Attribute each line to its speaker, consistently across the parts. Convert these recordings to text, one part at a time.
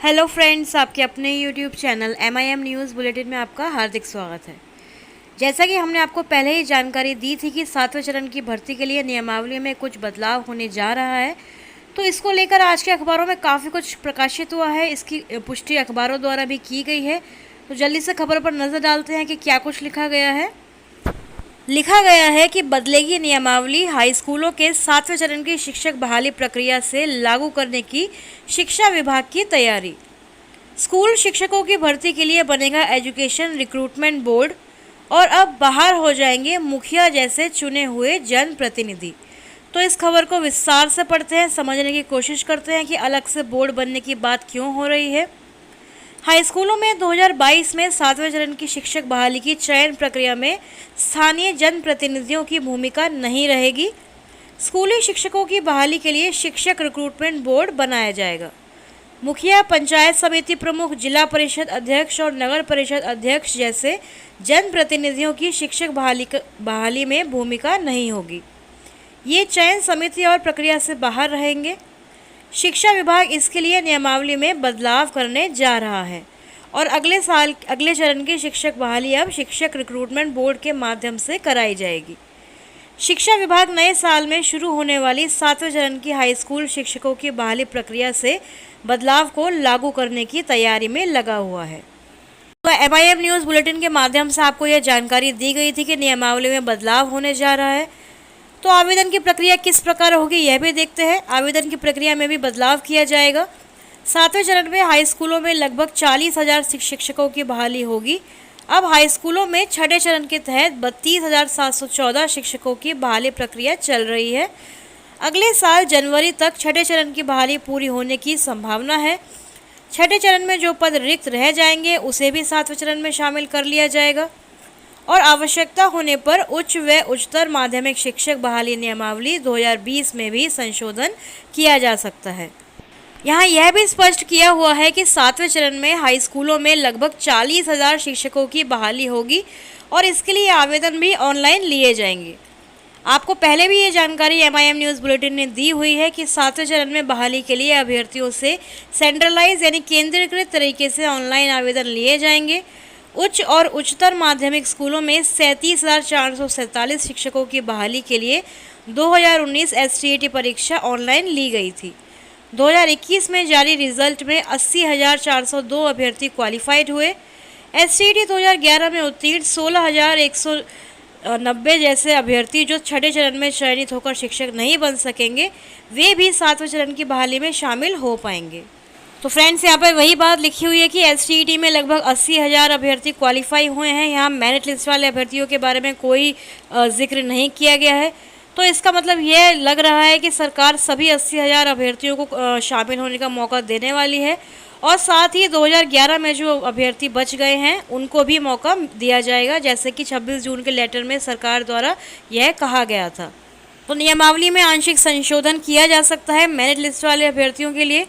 Speaker 1: Hello friends, आपके अपने YouTube channel MIM news bulletin में आपका हार्दिक स्वागत है। जैसा कि हमने आपको पहले ही जानकारी दी थी कि 7वें चरण की भर्ती के लिए नियमावली में कुछ बदलाव होने जा रहा है, तो इसको लेकर आज के अखबारों में काफ़ी कुछ प्रकाशित हुआ है। इसकी पुष्टि अखबारों द्वारा भी की गई है। तो जल्दी से खबर पर नज़र डालते हैं कि क्या कुछ लिखा गया है। लिखा गया है कि बदलेगी नियमावली, हाई स्कूलों के 7वें चरण की शिक्षक बहाली प्रक्रिया से लागू करने की शिक्षा विभाग की तैयारी। स्कूल शिक्षकों की भर्ती के लिए बनेगा एजुकेशन रिक्रूटमेंट बोर्ड और अब बाहर हो जाएंगे मुखिया जैसे चुने हुए जनप्रतिनिधि। तो इस खबर को विस्तार से पढ़ते हैं, समझने की कोशिश करते हैं कि अलग से बोर्ड बनने की बात क्यों हो रही है। हाई स्कूलों में 2022 में 7वें चरण की शिक्षक बहाली की चयन प्रक्रिया में स्थानीय जनप्रतिनिधियों की भूमिका नहीं रहेगी। स्कूली शिक्षकों की बहाली के लिए शिक्षक रिक्रूटमेंट बोर्ड बनाया जाएगा। मुखिया, पंचायत समिति प्रमुख, जिला परिषद अध्यक्ष और नगर परिषद अध्यक्ष जैसे जनप्रतिनिधियों की शिक्षक बहाली में भूमिका नहीं होगी। ये चयन समिति और प्रक्रिया से बाहर रहेंगे। शिक्षा विभाग इसके लिए नियमावली में बदलाव करने जा रहा है और अगले चरण की शिक्षक बहाली अब शिक्षक रिक्रूटमेंट बोर्ड के माध्यम से कराई जाएगी। शिक्षा विभाग नए साल में शुरू होने वाली 7वें चरण की हाई स्कूल शिक्षकों की बहाली प्रक्रिया से बदलाव को लागू करने की तैयारी में लगा हुआ है। तो MIM न्यूज़ बुलेटिन के माध्यम से आपको यह जानकारी दी गई थी कि नियमावली में बदलाव होने जा रहा है। तो आवेदन की प्रक्रिया किस प्रकार होगी यह भी देखते हैं। आवेदन की प्रक्रिया में भी बदलाव किया जाएगा। 7वें चरण में हाई स्कूलों में लगभग 40,000 शिक्षकों की बहाली होगी। अब हाई स्कूलों में छठे चरण के तहत 32,714 शिक्षकों की बहाली प्रक्रिया चल रही है। अगले साल जनवरी तक छठे चरण की बहाली पूरी होने की संभावना है। छठे चरण में जो पद रिक्त रह जाएंगे उसे भी 7वें चरण में शामिल कर लिया जाएगा और आवश्यकता होने पर उच्च व उच्चतर माध्यमिक शिक्षक बहाली नियमावली 2020 में भी संशोधन किया जा सकता है। यहाँ यह भी स्पष्ट किया हुआ है कि 7वें चरण में हाई स्कूलों में लगभग 40,000 शिक्षकों की बहाली होगी और इसके लिए आवेदन भी ऑनलाइन लिए जाएंगे। आपको पहले भी ये जानकारी MIM न्यूज़ बुलेटिन ने दी हुई है कि 7वें चरण में बहाली के लिए अभ्यर्थियों से सेंट्रलाइज यानी केंद्रीकृत तरीके से ऑनलाइन आवेदन लिए जाएंगे। उच्च और उच्चतर माध्यमिक स्कूलों में 37,447 शिक्षकों की बहाली के लिए 2019 STET परीक्षा ऑनलाइन ली गई थी। 2021 में जारी रिजल्ट में 80,402 अभ्यर्थी क्वालिफाइड हुए। STET 2011 में उत्तीर्ण 16,190 जैसे अभ्यर्थी जो छठे चरण में चयनित होकर शिक्षक नहीं बन सकेंगे, वे भी 7वें चरण की बहाली में शामिल हो पाएंगे। तो फ्रेंड्स, यहाँ पर वही बात लिखी हुई है कि STET में लगभग 80,000 अभ्यर्थी क्वालिफाई हुए हैं। यहाँ मेरिट लिस्ट वाले अभ्यर्थियों के बारे में कोई जिक्र नहीं किया गया है। तो इसका मतलब यह लग रहा है कि सरकार सभी 80,000 अभ्यर्थियों को शामिल होने का मौका देने वाली है और साथ ही 2011 में जो अभ्यर्थी बच गए हैं उनको भी मौका दिया जाएगा, जैसे कि 26 जून के लेटर में सरकार द्वारा यह कहा गया था। तो नियमावली में आंशिक संशोधन किया जा सकता है मेरिट लिस्ट वाले अभ्यर्थियों के लिए।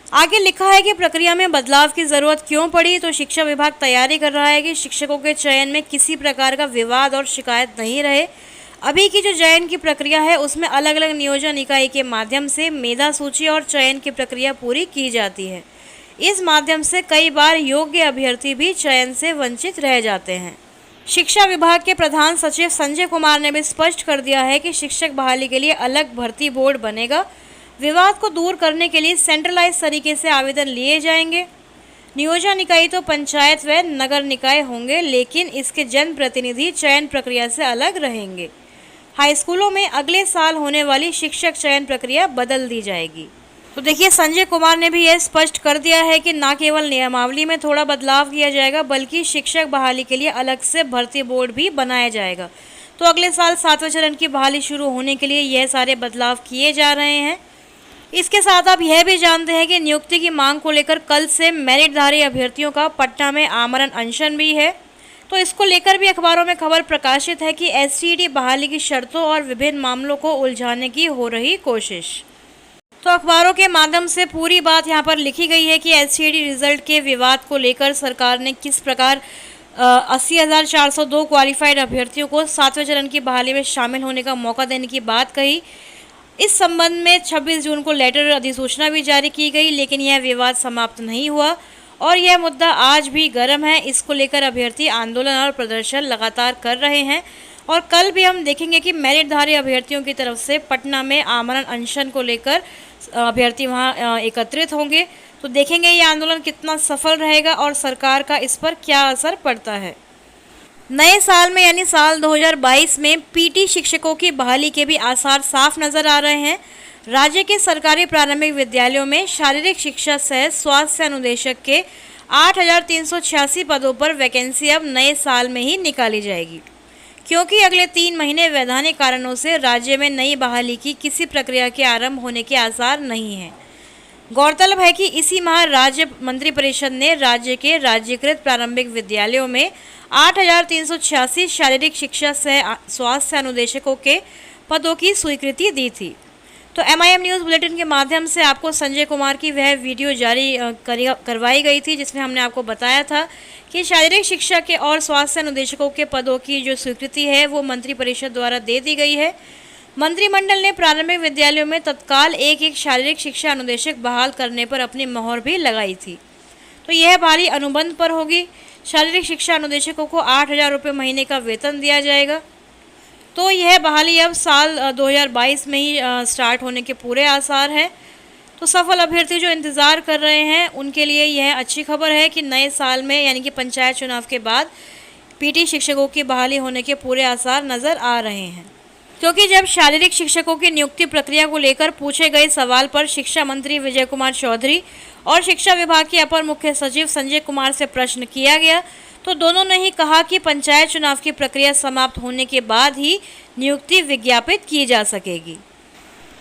Speaker 1: आगे लिखा है कि प्रक्रिया में बदलाव की ज़रूरत क्यों पड़ी। तो शिक्षा विभाग तैयारी कर रहा है कि शिक्षकों के चयन में किसी प्रकार का विवाद और शिकायत नहीं रहे। अभी की जो चयन की प्रक्रिया है उसमें अलग अलग नियोजन इकाई के माध्यम से मेधा सूची और चयन की प्रक्रिया पूरी की जाती है। इस माध्यम से कई बार योग्य अभ्यर्थी भी चयन से वंचित रह जाते हैं। शिक्षा विभाग के प्रधान सचिव संजय कुमार ने भी स्पष्ट कर दिया है कि शिक्षक बहाली के लिए अलग भर्ती बोर्ड बनेगा। विवाद को दूर करने के लिए सेंट्रलाइज तरीके से आवेदन लिए जाएंगे। नियोजन इकाई तो पंचायत व नगर निकाय होंगे, लेकिन इसके जनप्रतिनिधि चयन प्रक्रिया से अलग रहेंगे। हाई स्कूलों में अगले साल होने वाली शिक्षक चयन प्रक्रिया बदल दी जाएगी। तो देखिए, संजय कुमार ने भी यह स्पष्ट कर दिया है कि न केवल नियमावली में थोड़ा बदलाव किया जाएगा बल्कि शिक्षक बहाली के लिए अलग से भर्ती बोर्ड भी बनाया जाएगा। तो अगले साल 7वें चरण की बहाली शुरू होने के लिए यह सारे बदलाव किए जा रहे हैं। इसके साथ आप यह भी जानते हैं कि नियुक्ति की मांग को लेकर कल से मेरिटधारी अभ्यर्थियों का पटना में आमरण अनशन भी है। तो इसको लेकर भी अखबारों में खबर प्रकाशित है कि STET बहाली की शर्तों और विभिन्न मामलों को उलझाने की हो रही कोशिश। तो अखबारों के माध्यम से पूरी बात यहाँ पर लिखी गई है कि STET रिजल्ट के विवाद को लेकर सरकार ने किस प्रकार 80,402 क्वालिफाइड अभ्यर्थियों को 7वें चरण की बहाली में शामिल होने का मौका देने की बात कही। इस संबंध में 26 जून को लेटर अधिसूचना भी जारी की गई, लेकिन यह विवाद समाप्त नहीं हुआ और यह मुद्दा आज भी गर्म है। इसको लेकर अभ्यर्थी आंदोलन और प्रदर्शन लगातार कर रहे हैं और कल भी हम देखेंगे कि मेरिटधारी अभ्यर्थियों की तरफ से पटना में आमरण अनशन को लेकर अभ्यर्थी वहां एकत्रित होंगे। तो देखेंगे ये आंदोलन कितना सफल रहेगा और सरकार का इस पर क्या असर पड़ता है। नए साल में यानी साल 2022 में पीटी शिक्षकों की बहाली के भी आसार साफ नजर आ रहे हैं। राज्य के सरकारी प्रारंभिक विद्यालयों में शारीरिक शिक्षा सह स्वास्थ्य अनुदेशक के 8,386 पदों पर वैकेंसी अब नए साल में ही निकाली जाएगी, क्योंकि अगले 3 महीने वैधानिक कारणों से राज्य में नई बहाली की किसी प्रक्रिया के आरंभ होने के आसार नहीं हैं। गौरतलब है कि इसी माह राज्य मंत्रिपरिषद ने राज्य के राज्यकृत प्रारंभिक विद्यालयों में 8,386 शारीरिक शिक्षा सह स्वास्थ्य अनुदेशकों के पदों की स्वीकृति दी थी। तो MIM न्यूज़ बुलेटिन के माध्यम से आपको संजय कुमार की वह वीडियो जारी करवाई गई थी, जिसमें हमने आपको बताया था कि शारीरिक शिक्षा के और स्वास्थ्य अनुदेशकों के पदों की जो स्वीकृति है वो मंत्रिपरिषद द्वारा दे दी गई है। मंत्रिमंडल ने प्रारंभिक विद्यालयों में तत्काल एक शारीरिक शिक्षा अनुदेशक बहाल करने पर अपनी मोहर भी लगाई थी। तो यह बहाली अनुबंध पर होगी। शारीरिक शिक्षा अनुदेशकों को 8,000 रुपये महीने का वेतन दिया जाएगा। तो यह बहाली अब साल 2022 में ही स्टार्ट होने के पूरे आसार हैं। तो सफल अभ्यर्थी जो इंतज़ार कर रहे हैं उनके लिए यह अच्छी खबर है कि नए साल में यानी कि पंचायत चुनाव के बाद पीटी शिक्षकों की बहाली होने के पूरे आसार नज़र आ रहे हैं। क्योंकि जब शारीरिक शिक्षकों की नियुक्ति प्रक्रिया को लेकर पूछे गए सवाल पर शिक्षा मंत्री विजय कुमार चौधरी और शिक्षा विभाग के अपर मुख्य सचिव संजय कुमार से प्रश्न किया गया, तो दोनों ने ही कहा कि पंचायत चुनाव की प्रक्रिया समाप्त होने के बाद ही नियुक्ति विज्ञापित की जा सकेगी।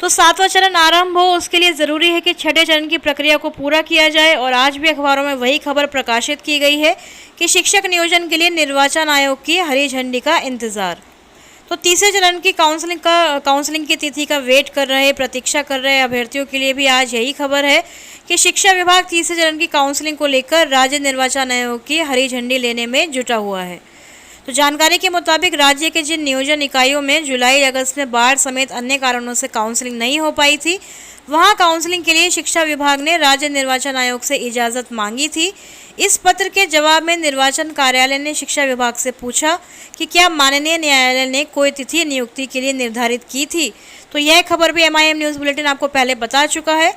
Speaker 1: तो 7वां चरण आरंभ हो उसके लिए ज़रूरी है कि छठे चरण की प्रक्रिया को पूरा किया जाए और आज भी अखबारों में वही खबर प्रकाशित की गई है कि शिक्षक नियोजन के लिए निर्वाचन आयोग की हरी झंडी का इंतज़ार। तो तीसरे चरण की काउंसलिंग की तिथि का वेट कर रहे प्रतीक्षा कर रहे अभ्यर्थियों के लिए भी आज यही खबर है कि शिक्षा विभाग तीसरे चरण की काउंसलिंग को लेकर राज्य निर्वाचन आयोग की हरी झंडी लेने में जुटा हुआ है। तो जानकारी के मुताबिक राज्य के जिन नियोजन इकाइयों में जुलाई अगस्त में बाढ़ समेत अन्य कारणों से काउंसलिंग नहीं हो पाई थी, वहां काउंसलिंग के लिए शिक्षा विभाग ने राज्य निर्वाचन आयोग से इजाज़त मांगी थी। इस पत्र के जवाब में निर्वाचन कार्यालय ने शिक्षा विभाग से पूछा कि क्या माननीय न्यायालय ने कोई तिथि नियुक्ति के लिए निर्धारित की थी। तो यह खबर भी MIM न्यूज़ बुलेटिन आपको पहले बता चुका है।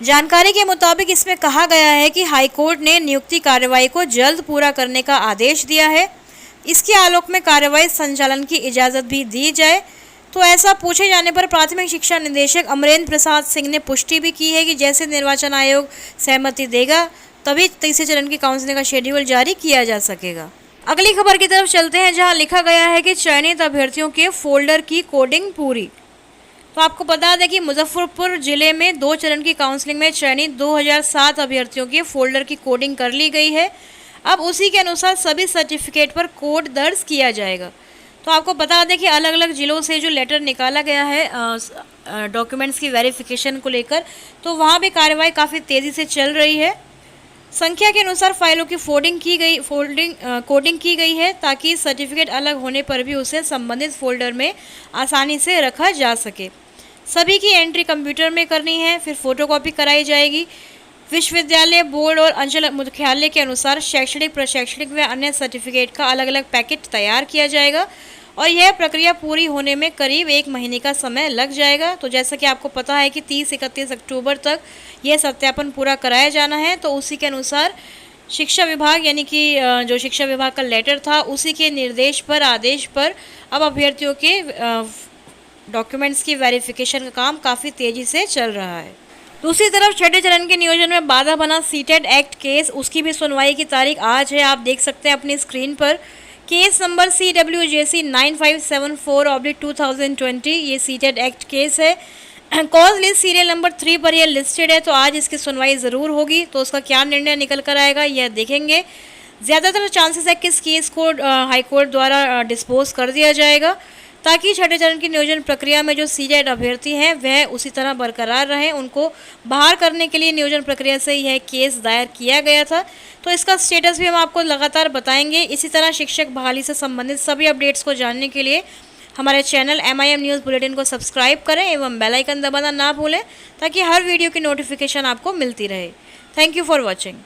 Speaker 1: जानकारी के मुताबिक इसमें कहा गया है कि हाईकोर्ट ने नियुक्ति कार्रवाई को जल्द पूरा करने का आदेश दिया है। इसके आलोक में कार्रवाई संचालन की इजाज़त भी दी जाए। तो ऐसा पूछे जाने पर प्राथमिक शिक्षा निदेशक अमरेंद्र प्रसाद सिंह ने पुष्टि भी की है कि जैसे निर्वाचन आयोग सहमति देगा तभी तीसरे चरण की काउंसलिंग का शेड्यूल जारी किया जा सकेगा। अगली खबर की तरफ चलते हैं, जहां लिखा गया है कि चयनित अभ्यर्थियों के फोल्डर की कोडिंग पूरी। तो आपको बता दें कि मुजफ्फरपुर जिले में 2 चरण की काउंसलिंग में चयनित 2007 अभ्यर्थियों के फोल्डर की कोडिंग कर ली गई है। अब उसी के अनुसार सभी सर्टिफिकेट पर कोड दर्ज किया जाएगा। तो आपको बता दें कि अलग अलग ज़िलों से जो लेटर निकाला गया है डॉक्यूमेंट्स की वेरिफिकेशन को लेकर, तो वहाँ भी कार्रवाई काफ़ी तेज़ी से चल रही है। संख्या के अनुसार फाइलों की कोडिंग की गई है ताकि सर्टिफिकेट अलग होने पर भी उसे संबंधित फोल्डर में आसानी से रखा जा सके। सभी की एंट्री कंप्यूटर में करनी है, फिर फोटोकॉपी कराई जाएगी। विश्वविद्यालय बोर्ड और अंचल मुख्यालय के अनुसार शैक्षणिक, प्रशैक्षणिक व अन्य सर्टिफिकेट का अलग अलग पैकेट तैयार किया जाएगा और यह प्रक्रिया पूरी होने में करीब 1 महीने का समय लग जाएगा। तो जैसा कि आपको पता है कि 30-31 अक्टूबर तक यह सत्यापन पूरा कराया जाना है। तो उसी के अनुसार शिक्षा विभाग यानी कि जो शिक्षा विभाग का लेटर था उसी के निर्देश पर, आदेश पर अब अभ्यर्थियों के डॉक्यूमेंट्स की वेरिफिकेशन का काम काफ़ी तेज़ी से चल रहा है। दूसरी तरफ छठे चरण के नियोजन में बाधा बना सीटेट एक्ट केस, उसकी भी सुनवाई की तारीख आज है। आप देख सकते हैं अपनी स्क्रीन पर केस नंबर CWJC 9574/2020। ये सीटेट एक्ट केस है। कॉज लिस्ट सीरियल नंबर 3 पर यह लिस्टेड है। तो आज इसकी सुनवाई ज़रूर होगी। तो उसका क्या निर्णय निकल कर आएगा यह देखेंगे। ज़्यादातर चांसेस है कि इस केस को हाईकोर्ट द्वारा डिस्पोज कर दिया जाएगा ताकि छठे चरण की नियोजन प्रक्रिया में जो सीटेट अभ्यर्थी हैं वह उसी तरह बरकरार रहें। उनको बाहर करने के लिए नियोजन प्रक्रिया से यह केस दायर किया गया था। तो इसका स्टेटस भी हम आपको लगातार बताएंगे। इसी तरह शिक्षक बहाली से संबंधित सभी अपडेट्स को जानने के लिए हमारे चैनल MIM न्यूज़ बुलेटिन को सब्सक्राइब करें एवं बेल आइकन दबाना ना भूलें ताकि हर वीडियो की नोटिफिकेशन आपको मिलती रहे। Thank you for watching.